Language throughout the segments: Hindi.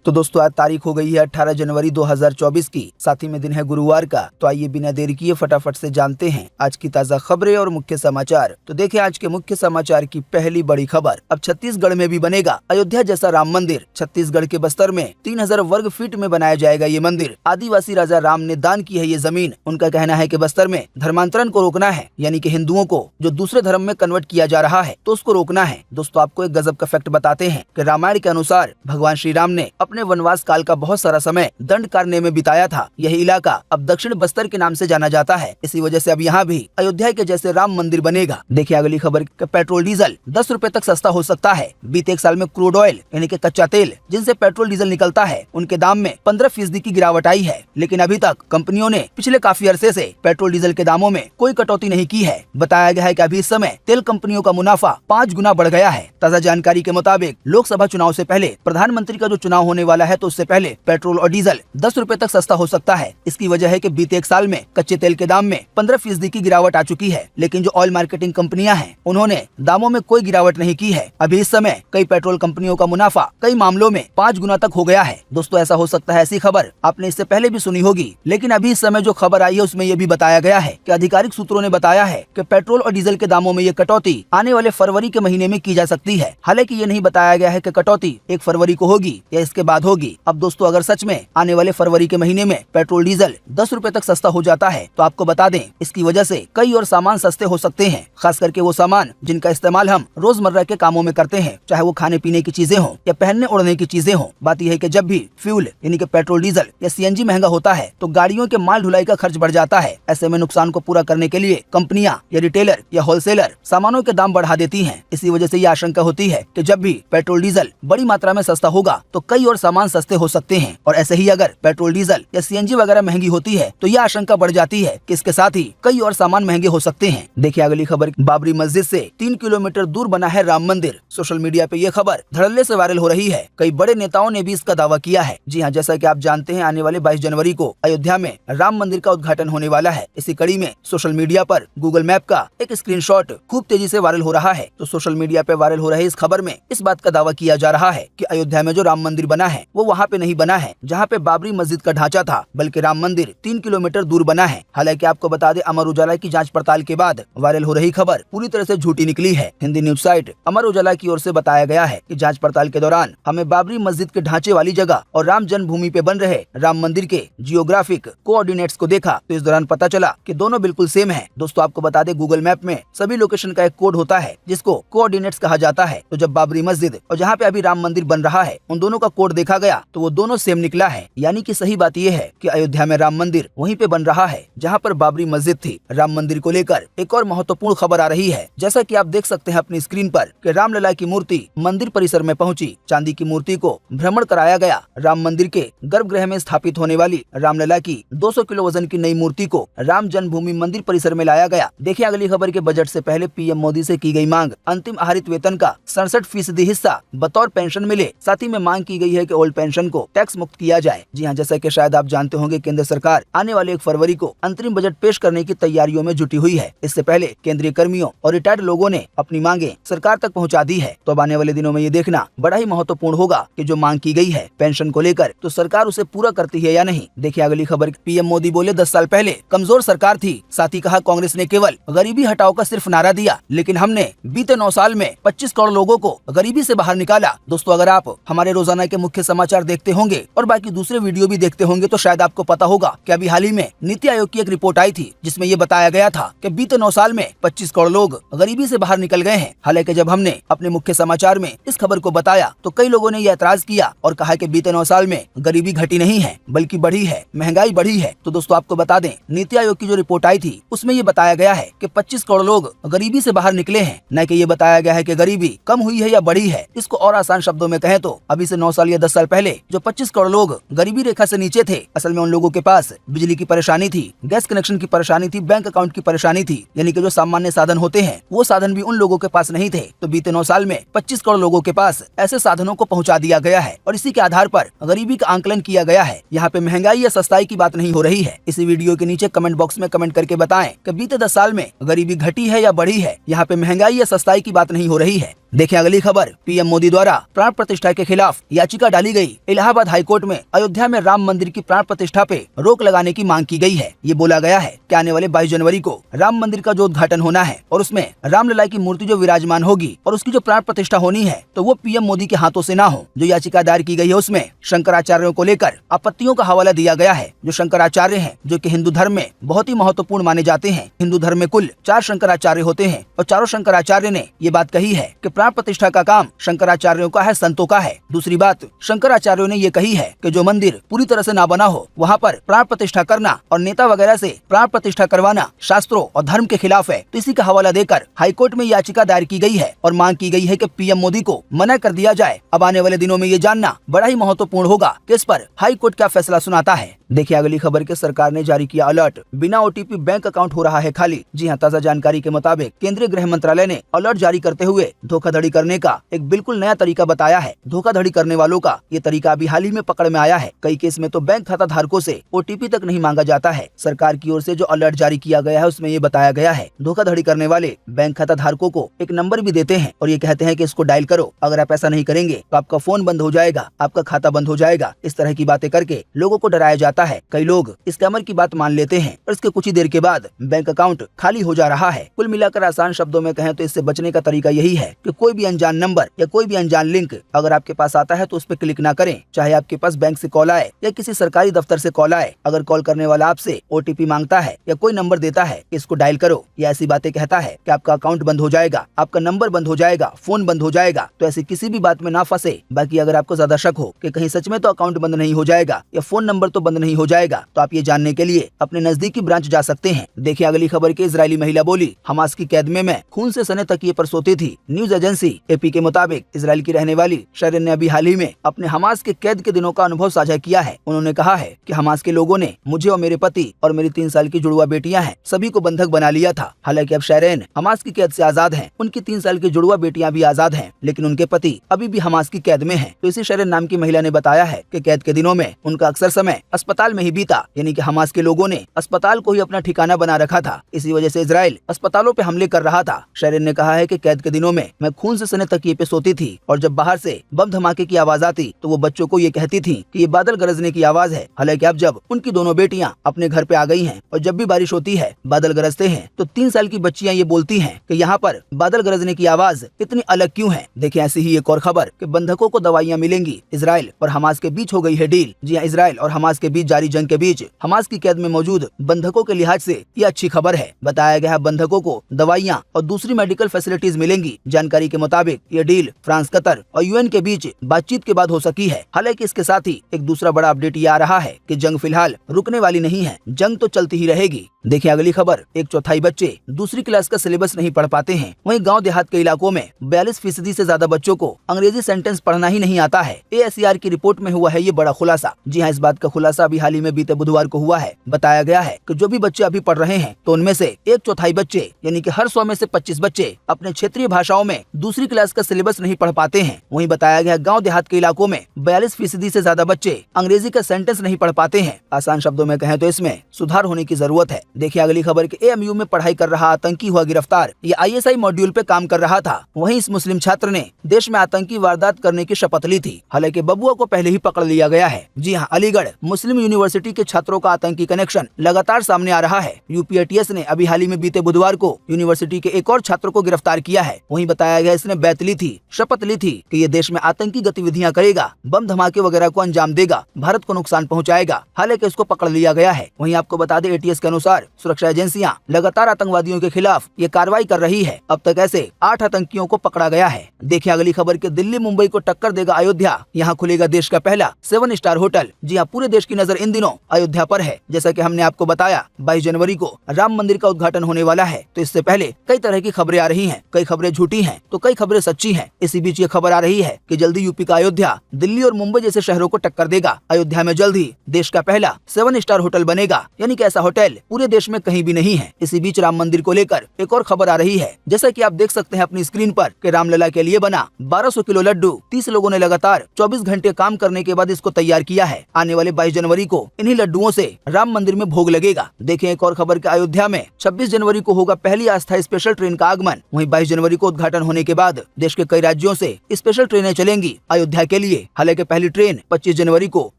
तो दोस्तों आज तारीख हो गई है 18 जनवरी 2024 की, साथ ही में दिन है गुरुवार का। तो आइए बिना देरी किए फटाफट से जानते हैं आज की ताजा खबरें और मुख्य समाचार। तो देखिए आज के मुख्य समाचार की पहली बड़ी खबर। अब छत्तीसगढ़ में भी बनेगा अयोध्या जैसा राम मंदिर। छत्तीसगढ़ के बस्तर में 3000 वर्ग फीट में बनाया जाएगा ये मंदिर। आदिवासी राजा राम ने दान की है ये जमीन। उनका कहना है कि बस्तर में धर्मांतरण को रोकना है, यानी कि हिंदुओं को जो दूसरे धर्म में कन्वर्ट किया जा रहा है तो उसको रोकना है। दोस्तों आपको एक गजब का फैक्ट बताते हैं कि रामायण के अनुसार भगवान श्री राम ने अपने वनवास काल का बहुत सारा समय दंड कारण्य में बिताया था। यही इलाका अब दक्षिण बस्तर के नाम से जाना जाता है। इसी वजह से अब यहाँ भी अयोध्या के जैसे राम मंदिर बनेगा। देखिए अगली खबर, पेट्रोल डीजल 10 रुपए तक सस्ता हो सकता है। बीते एक साल में क्रूड ऑयल यानी कि कच्चा तेल जिनसे पेट्रोल डीजल निकलता है उनके दाम में 15% की गिरावट आई है, लेकिन अभी तक कंपनियों ने पिछले काफी अरसे से पेट्रोल डीजल के दामों में कोई कटौती नहीं की है। बताया गया है कि अभी इस समय तेल कंपनियों का मुनाफा 5 गुना बढ़ गया है। ताजा जानकारी के मुताबिक लोकसभा चुनाव से पहले प्रधानमंत्री का जो चुनाव होने वाला है तो उससे पहले पेट्रोल और डीजल 10 रुपए तक सस्ता हो सकता है। इसकी वजह है कि बीते एक साल में कच्चे तेल के दाम में 15% की गिरावट आ चुकी है, लेकिन जो ऑयल मार्केटिंग कंपनियां हैं उन्होंने दामों में कोई गिरावट नहीं की है। अभी इस समय कई पेट्रोल कंपनियों का मुनाफा कई मामलों में 5 गुना तक हो गया है। दोस्तों ऐसा हो सकता है, ऐसी खबर आपने इससे पहले भी सुनी होगी, लेकिन अभी इस समय जो खबर आई है उसमें ये भी बताया गया है कि आधिकारिक सूत्रों ने बताया है कि पेट्रोल और डीजल के दामों में ये कटौती आने वाले फरवरी के महीने में की जा सकती है। हालांकि ये नहीं बताया गया है कि कटौती 1 फरवरी को होगी या इसके बाद होगी। अब दोस्तों अगर सच में आने वाले फरवरी के महीने में पेट्रोल डीजल 10 रुपए तक सस्ता हो जाता है तो आपको बता दें इसकी वजह से कई और सामान सस्ते हो सकते हैं, खास करके वो सामान जिनका इस्तेमाल हम रोजमर्रा के कामों में करते हैं, चाहे वो खाने पीने की चीजें हों या पहनने ओढ़ने की चीजें हों। बात यह है कि जब भी फ्यूल यानी कि पेट्रोल डीजल या सीएनजी महंगा होता है तो गाड़ियों के माल ढुलाई का खर्च बढ़ जाता है। ऐसे में नुकसान को पूरा करने के लिए कंपनियां या रिटेलर या होलसेलर सामानों के दाम बढ़ा देती हैं। इसी वजह से ये आशंका होती है कि जब भी पेट्रोल डीजल बड़ी मात्रा में सस्ता होगा तो कई और सामान सस्ते हो सकते हैं, और ऐसे ही अगर पेट्रोल डीजल या सीएनजी वगैरह महंगी होती है तो यह आशंका बढ़ जाती है कि इसके साथ ही कई और सामान महंगे हो सकते हैं। देखिए अगली खबर, बाबरी मस्जिद से 3 किलोमीटर दूर बना है राम मंदिर। सोशल मीडिया पे ये खबर धड़ल्ले से वायरल हो रही है। कई बड़े नेताओं ने भी इसका दावा किया है। जी हाँ, जैसा कि आप जानते हैं आने वाले 22 जनवरी को अयोध्या में राम मंदिर का उद्घाटन होने वाला है। इसी कड़ी में सोशल मीडिया पर गूगल मैप का एक स्क्रीनशॉट खूब तेजी से वायरल हो रहा है। तो सोशल मीडिया पे वायरल हो रही इस खबर में इस बात का दावा किया जा रहा है कि अयोध्या में जो राम मंदिर बना है वो वहाँ पे नहीं बना है जहाँ पे बाबरी मस्जिद का ढांचा था, बल्कि राम मंदिर 3 किलोमीटर दूर बना है। हालांकि आपको बता दें अमर उजाला की जांच पड़ताल के बाद वायरल हो रही खबर पूरी तरह से झूठी निकली है। हिंदी न्यूज साइट अमर उजाला की ओर से बताया गया है कि जांच पड़ताल के दौरान हमें बाबरी मस्जिद के ढांचे वाली जगह और राम जन्मभूमि पे बन रहे राम मंदिर के जियोग्राफिक कोऑर्डिनेट्स को देखा तो इस दौरान पता चला कि दोनों बिल्कुल सेम है। दोस्तों आपको बता दें गूगल मैप में सभी लोकेशन का एक कोड होता है जिसको कोऑर्डिनेट्स कहा जाता है। तो जब बाबरी मस्जिद और जहाँ पे अभी राम मंदिर बन रहा है उन दोनों का कोड देखा गया तो वो दोनों सेम निकला है। यानी कि सही बात यह है कि अयोध्या में राम मंदिर वहीं पे बन रहा है जहाँ पर बाबरी मस्जिद थी। राम मंदिर को लेकर एक और महत्वपूर्ण खबर आ रही है। जैसा कि आप देख सकते हैं अपनी स्क्रीन पर कि रामलला की मूर्ति मंदिर परिसर में पहुंची। चांदी की मूर्ति को भ्रमण कराया गया। राम मंदिर के गर्भगृह में स्थापित होने वाली रामलला की 200 किलो वजन की नई मूर्ति को राम जन्मभूमि मंदिर परिसर में लाया गया। देखिए अगली खबर के, बजट से पहले पीएम मोदी से की गई मांग, अंतिम आहरित वेतन का 67% हिस्सा बतौर पेंशन मिले। साथ ही में मांग की गई है कि ओल्ड पेंशन को टैक्स मुक्त किया जाए। जी हाँ, जैसा कि शायद आप जानते होंगे केंद्र सरकार आने वाले 1 फरवरी को अंतरिम बजट पेश करने की तैयारियों में जुटी हुई है। इससे पहले केंद्रीय कर्मियों और रिटायर्ड लोगों ने अपनी मांगे सरकार तक पहुंचा दी है। तो अब आने वाले दिनों में ये देखना बड़ा ही महत्वपूर्ण होगा कि जो मांग की गई है पेंशन को लेकर तो सरकार उसे पूरा करती है या नहीं। देखिए अगली खबर, पीएम मोदी बोले 10 साल पहले कमजोर सरकार थी। साथ ही कहा कांग्रेस ने केवल गरीबी हटाओ का सिर्फ नारा दिया, लेकिन हमने बीते 9 साल में 25 करोड़ लोगों को गरीबी से बाहर निकाला। दोस्तों अगर आप हमारे रोजाना के मुख्य समाचार देखते होंगे और बाकी दूसरे वीडियो भी देखते होंगे तो शायद आपको पता होगा कि अभी हाल ही में नीति आयोग की एक रिपोर्ट आई थी जिसमें ये बताया गया था कि बीते 9 साल में 25 करोड़ लोग गरीबी से बाहर निकल गए हैं। हालांकि जब हमने अपने मुख्य समाचार में इस खबर को बताया तो कई लोगों ने यह ऐतराज किया और कहा कि बीते 9 साल में गरीबी घटी नहीं है बल्कि बढ़ी है, महंगाई बढ़ी है। तो दोस्तों आपको बता दें नीति आयोग की जो रिपोर्ट आई थी उसमें ये बताया गया है कि 25 करोड़ लोग गरीबी से बाहर निकले हैं, न कि ये बताया गया है कि गरीबी कम हुई है या बढ़ी है। इसको और आसान शब्दों में कहें तो अभी से 9 साल या 10 साल पहले जो 25 करोड़ लोग गरीबी रेखा से नीचे थे, असल में उन लोगों के पास बिजली की परेशानी थी, गैस कनेक्शन की परेशानी थी, बैंक अकाउंट की परेशानी थी, यानी कि जो सामान्य साधन होते हैं वो साधन भी उन लोगों के पास नहीं थे। तो बीते 9 साल में 25 करोड़ लोगों के पास ऐसे साधनों को पहुंचा दिया गया है और इसी के आधार पर गरीबी का आंकलन किया गया है। यहाँ पे महंगाई या सस्ताई की बात नहीं हो रही है। इसी वीडियो के नीचे कमेंट बॉक्स में कमेंट करके बताएं कि बीते 10 साल में गरीबी घटी है या बढ़ी है। यहाँ पे महंगाई या सस्ताई की बात नहीं हो रही है। देखें अगली खबर, पीएम मोदी द्वारा प्राण प्रतिष्ठा के खिलाफ याचिका डाली गई। इलाहाबाद हाईकोर्ट में अयोध्या में राम मंदिर की प्राण प्रतिष्ठा पे रोक लगाने की मांग की गई है। ये बोला गया है कि आने वाले 22 जनवरी को राम मंदिर का जो उद्घाटन होना है और उसमें रामलला की मूर्ति जो विराजमान होगी और उसकी जो प्राण प्रतिष्ठा होनी है तो वो पीएम मोदी के हाथों से ना हो। जो याचिका दायर की गई है उसमें शंकराचार्यों को लेकर आपत्तियों का हवाला दिया गया है। जो शंकराचार्य हैं जो कि हिंदू धर्म में बहुत ही महत्वपूर्ण माने जाते हैं। हिंदू धर्म में कुल 4 शंकराचार्य होते हैं और चारों शंकराचार्य ने ये बात कही है कि प्राण प्रतिष्ठा का काम शंकराचार्यों का है, संतों का है। दूसरी बात शंकराचार्यों ने ये कही है कि जो मंदिर पूरी तरह से ना बना हो वहाँ पर प्राण प्रतिष्ठा करना और नेता वगैरह से प्राण प्रतिष्ठा करवाना शास्त्रों और धर्म के खिलाफ है। तो इसी का हवाला देकर हाईकोर्ट में याचिका दायर की गई है और मांग की गई है कि पीएम मोदी को मना कर दिया जाए। अब आने वाले दिनों में ये जानना बड़ा ही महत्वपूर्ण होगा कि इस पर हाईकोर्ट क्या फैसला सुनाता है। देखिए अगली खबर के सरकार ने जारी किया अलर्ट, बिना ओटीपी बैंक अकाउंट हो रहा है खाली। जी हां, ताजा जानकारी के मुताबिक केंद्रीय गृह मंत्रालय ने अलर्ट जारी करते हुए धोखाधड़ी करने का एक बिल्कुल नया तरीका बताया है। धोखाधड़ी करने वालों का ये तरीका अभी हाल ही में पकड़ में आया है। कई केस में तो बैंक खाता धारकों से ओटीपी तक नहीं मांगा जाता है। सरकार की ओर से जो अलर्ट जारी किया गया है उसमें ये बताया गया है धोखाधड़ी करने वाले बैंक खाता धारकों को एक नंबर भी देते हैं और ये कहते हैं कि इसको डायल करो, अगर आप ऐसा नहीं करेंगे तो आपका फोन बंद हो जाएगा, आपका खाता बंद हो जाएगा। इस तरह की बातें करके लोगों को डराया जाता है। कई लोग स्कैमर की बात मान लेते हैं और इसके कुछ ही देर के बाद बैंक अकाउंट खाली हो जा रहा है। कुल मिलाकर आसान शब्दों में कहें तो इससे बचने का तरीका यही है कि कोई भी अनजान नंबर या कोई भी अनजान लिंक अगर आपके पास आता है तो उस पर क्लिक ना करें। चाहे आपके पास बैंक से कॉल आए या किसी सरकारी दफ्तर से कॉल आए, अगर कॉल करने वाला आपसे ओटीपी मांगता है या कोई नंबर देता है कि इसको डायल करो या ऐसी बातें कहता है कि आपका अकाउंट बंद हो जाएगा, आपका नंबर बंद हो जाएगा, फोन बंद हो जाएगा, तो ऐसी किसी भी बात में ना फंसे। बाकी अगर आपको ज्यादा शक हो कि कहीं सच में तो अकाउंट बंद नहीं हो जाएगा या फोन नंबर तो बंद नहीं हो जाएगा तो आप ये जानने के लिए अपने नजदीकी ब्रांच जा सकते हैं। देखिए अगली खबर की इजरायली महिला बोली हमास की कैद में मैं खून से सने तकिए पर सोती थी। न्यूज एजेंसी एपी के मुताबिक इजराइल की रहने वाली शरीन ने अभी हाल ही में अपने हमास के कैद के दिनों का अनुभव साझा किया है। उन्होंने कहा है कि हमास के लोगों ने मुझे और मेरे पति और मेरी 3 साल की जुड़वा बेटियां हैं सभी को बंधक बना लिया था। हालांकि अब शरीन हमास की कैद से आजाद हैं। उनकी 3 साल की जुड़वा बेटियां भी आजाद हैं, लेकिन उनके पति अभी भी हमास की कैद में हैं। तो इसी शरीन नाम की महिला ने बताया है कि कैद के दिनों में उनका अक्सर समय अस्पताल में ही बीता, यानी कि हमास के लोगों ने अस्पताल को ही अपना ठिकाना बना रखा था। इसी वजह से इजराइल अस्पतालों पे हमले कर रहा था। शरीन ने कहा है कि कैद के दिनों में मैं खून से सने तकिए पे सोती थी और जब बाहर से बम धमाके की आवाज आती तो वो बच्चों को ये कहती थी कि ये बादल गरजने की आवाज है। हालांकि अब जब उनकी दोनों बेटियां अपने घर पे आ गई हैं और जब भी बारिश होती है बादल गरजते हैं तो 3 साल की बच्चियां ये बोलती हैं कि यहाँ पर बादल गरजने की आवाज इतनी अलग क्यों है। देखिए ऐसी ही एक और खबर कि बंधकों को दवाइयां मिलेंगी। इजराइल और हमास के बीच हो गई है डील। जी हाँ, इजराइल और हमास के बीच जारी जंग के बीच हमास की कैद में मौजूद बंधकों के लिहाज से ये अच्छी खबर है। बताया गया है बंधकों को दवाइयां और दूसरी मेडिकल फैसिलिटीज मिलेंगी। जानकारी के मुताबिक ये डील फ्रांस, कतर और यूएन के बीच बातचीत के बाद हो सकी है। हालांकि इसके साथ ही एक दूसरा बड़ा अपडेट ये आ रहा है कि जंग फिलहाल रुकने वाली नहीं है, जंग तो चलती ही रहेगी। देखिए अगली खबर, 1/4 बच्चे दूसरी क्लास का सिलेबस नहीं पढ़ पाते हैं। वहीं गांव देहात के इलाकों में 42% से ज्यादा बच्चों को अंग्रेजी सेंटेंस पढ़ना ही नहीं आता है। ASER की रिपोर्ट में हुआ है ये बड़ा खुलासा। जी हाँ, इस बात का खुलासा अभी हाल ही में बीते बुधवार को हुआ है। बताया गया है कि जो भी बच्चे अभी पढ़ रहे हैं तो उनमें से 1/4 बच्चे यानी कि हर 100 में से 25 बच्चे अपने क्षेत्रीय भाषाओं में दूसरी क्लास का सिलेबस नहीं पढ़ पाते हैं। वहीं बताया गया गांव देहात के इलाकों में 42% से ज्यादा बच्चे अंग्रेजी का सेंटेंस नहीं पढ़ पाते हैं। आसान शब्दों में कहें तो इसमें सुधार होने की जरूरत है। देखिए अगली खबर के AMU में पढ़ाई कर रहा आतंकी हुआ गिरफ्तार। ये ISI मॉड्यूल पे काम कर रहा था। वहीं इस मुस्लिम छात्र ने देश में आतंकी वारदात करने की शपथ ली थी। हालांकि बबुआ को पहले ही पकड़ लिया गया है। जी हाँ, अलीगढ़ मुस्लिम यूनिवर्सिटी के छात्रों का आतंकी कनेक्शन लगातार सामने आ रहा है। UPATS ने अभी हाल ही में बीते बुधवार को यूनिवर्सिटी के एक और छात्र को गिरफ्तार किया है। वहीं बताया गया इसने बैत ली थी, शपथ ली थी कि ये देश में आतंकी गतिविधियां करेगा, बम धमाके वगैरह को अंजाम देगा, भारत को नुकसान पहुंचाएगा। हालांकि इसको पकड़ लिया गया है। वहीं आपको बता दें ATS के अनुसार सुरक्षा एजेंसियां लगातार आतंकवादियों के खिलाफ ये कार्रवाई कर रही है। अब तक ऐसे 8 आतंकियों को पकड़ा गया है। देखिए अगली खबर के दिल्ली मुंबई को टक्कर देगा अयोध्या। यहाँ खुलेगा देश का पहला 7 स्टार होटल। जी हाँ, पूरे देश की नजर इन दिनों अयोध्या पर है। जैसा कि हमने आपको बताया 22 जनवरी को राम मंदिर का उद्घाटन होने वाला है। तो इससे पहले कई तरह की खबरें आ रही हैं। कई खबरें झूठी हैं तो कई खबरें सच्ची हैं। इसी बीच ये खबर आ रही है कि जल्दी यूपी का अयोध्या दिल्ली और मुंबई जैसे शहरों को टक्कर देगा। अयोध्या में जल्द ही देश का पहला 7 स्टार होटल बनेगा, यानी कि ऐसा होटल पूरे देश में कहीं भी नहीं है। इसी बीच राम मंदिर को लेकर एक और खबर आ रही है। जैसा कि आप देख सकते हैं अपनी स्क्रीन पर कि रामलला के लिए बना 1200 किलो लड्डू 30 लोगों ने लगातार 24 घंटे काम करने के बाद इसको तैयार किया है। आने वाले 22 जनवरी को इन्हीं लड्डुओं से राम मंदिर में भोग लगेगा। देखें एक और खबर के अयोध्या में 26 जनवरी को होगा पहली अस्थायी स्पेशल ट्रेन का आगमन। वहीं 22 जनवरी को उद्घाटन होने के बाद देश के कई राज्यों से स्पेशल ट्रेनें चलेंगी अयोध्या के लिए। लिए। हालांकि पहली ट्रेन 25 जनवरी को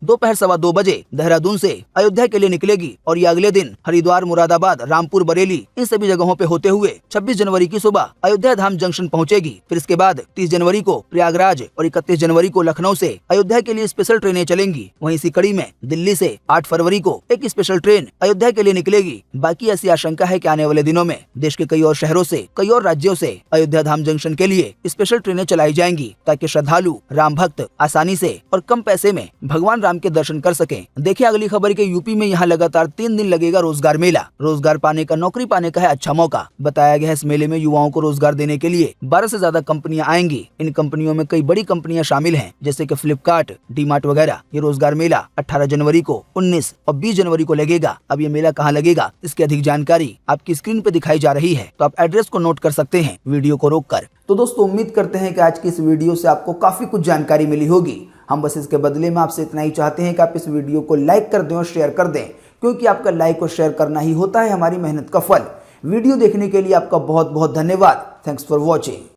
दोपहर 2:15 बजे देहरादून से अयोध्या के लिए निकलेगी और ये अगले दिन हरिद्वार, मुरादाबाद, रामपुर, बरेली इन सभी जगहों पे होते हुए 26 जनवरी की सुबह अयोध्या धाम जंक्शन पहुंचेगी। फिर इसके बाद 30 जनवरी को प्रयागराज और 31 जनवरी को लखनऊ से अयोध्या के लिए स्पेशल ट्रेनें चलेंगी। वहीं इसी कड़ी में दिल्ली से 8 फरवरी को एक स्पेशल ट्रेन अयोध्या के लिए निकलेगी। बाकी ऐसी आशंका है कि आने वाले दिनों में देश के कई और शहरों से, कई और राज्यों से अयोध्या धाम जंक्शन के लिए स्पेशल ट्रेनें चलाई जाएंगी ताकि श्रद्धालु, राम भक्त आसानी से और कम पैसे में भगवान राम के दर्शन कर सकें। देखिए अगली खबर के यूपी में यहाँ लगातार 3 दिन लगेगा रोजगार मेला। रोजगार पाने का, नौकरी पाने का है अच्छा मौका। बताया गया है इस मेले में युवाओं को रोजगार देने के लिए 12 से ज्यादा कंपनियां आएंगी। इन कंपनियों में कई बड़ी कंपनियां शामिल हैं जैसे कि फ्लिपकार्ट, डी-मार्ट वगैरह। ये रोजगार मेला 18 जनवरी को, 19 और 20 जनवरी को लगेगा। अब ये मेला कहाँ लगेगा, इसकी अधिक जानकारी आपकी स्क्रीन पे दिखाई जा रही है, तो आप एड्रेस को नोट कर सकते हैं वीडियो को रोककर। तो दोस्तों उम्मीद करते हैं कि आज की इस वीडियो से आपको काफी कुछ जानकारी मिली होगी। हम बस इसके बदले में आपसे इतना ही चाहते हैं कि आप इस वीडियो को लाइक कर दें और शेयर कर दें, क्योंकि आपका लाइक और शेयर करना ही होता है हमारी मेहनत का फल। वीडियो देखने के लिए आपका बहुत बहुत धन्यवाद। Thanks for watching.